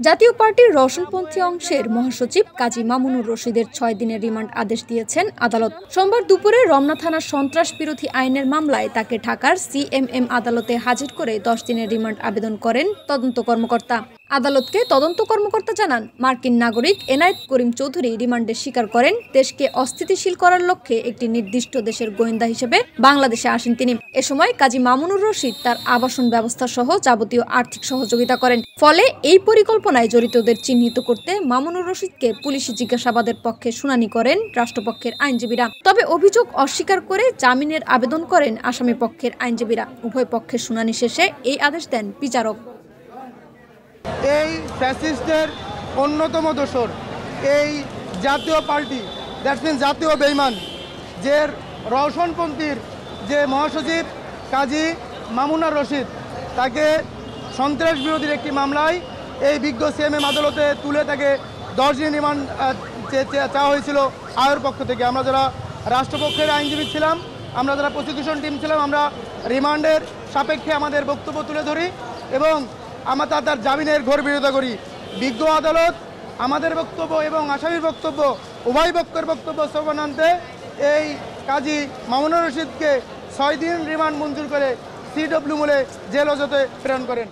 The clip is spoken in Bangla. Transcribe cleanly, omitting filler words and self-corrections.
জাতীয় পার্টির রওশনপন্থী অংশের মহাসচিব কাজী মামুনুর রশিদের ৬ দিনের রিমান্ড আদেশ দিয়েছেন আদালত। সোমবার দুপুরে রমনা থানার সন্ত্রাস বিরোধী আইনের মামলায় তাকে ঢাকার সিএমএম আদালতে হাজির করে ১০ দিনের রিমান্ড আবেদন করেন তদন্ত কর্মকর্তা। আদালতকে তদন্ত কর্মকর্তা জানান, মার্কিন নাগরিক এনায়েত করিম চৌধুরী রিমান্ডে স্বীকার করেন দেশকে অস্থিতিশীল করার লক্ষ্যে একটি নির্দিষ্ট দেশের গোয়েন্দা হিসেবে বাংলাদেশে আসেন তিনি। এ সময় কাজী মামুনুর রশিদ তার আবাসন ব্যবস্থা সহ যাবতীয় আর্থিক সহযোগিতা করেন। ফলে এই পরিকল্পনায় জড়িতদের চিহ্নিত করতে মামুনুর রশিদকে পুলিশি জিজ্ঞাসাবাদের পক্ষে শুনানি করেন রাষ্ট্রপক্ষের আইনজীবীরা। তবে অভিযোগ অস্বীকার করে জামিনের আবেদন করেন আসামি পক্ষের আইনজীবীরা। উভয় পক্ষের শুনানি শেষে এই আদেশ দেন বিচারক। এই ফ্যাসিস্টের অন্যতম দোসর এই জাতীয় পার্টি, দ্যাটস মিন জাতীয় বেঈমান, যে রওশনপন্থীর যে মহাসচিব কাজী মামুনুর রশিদ, তাকে সন্ত্রাস বিরোধীর একটি মামলায় এই বিজ্ঞ সিএমএম আদালতে তুলে তাকে 10 দিন রিমান্ড চাওয়া হয়েছিল আয়ের পক্ষ থেকে। আমরা যারা রাষ্ট্রপক্ষের আইনজীবী ছিলাম, আমরা যারা প্রসিকিউশন টিম ছিলাম, আমরা রিমান্ডের সাপেক্ষে আমাদের বক্তব্য তুলে ধরি এবং আমরা তার জামিনের ঘোর বিরোধিতা করি। বিজ্ঞ আদালত আমাদের বক্তব্য এবং আসামির বক্তব্য, উভয় পক্ষের বক্তব্য শ্রবণান্তে এই কাজী মামুনুর রশিদকে 6 দিন রিমান্ড মঞ্জুর করে সিডব্লিউ মূলে জেল হাজতে প্রেরণ করেন।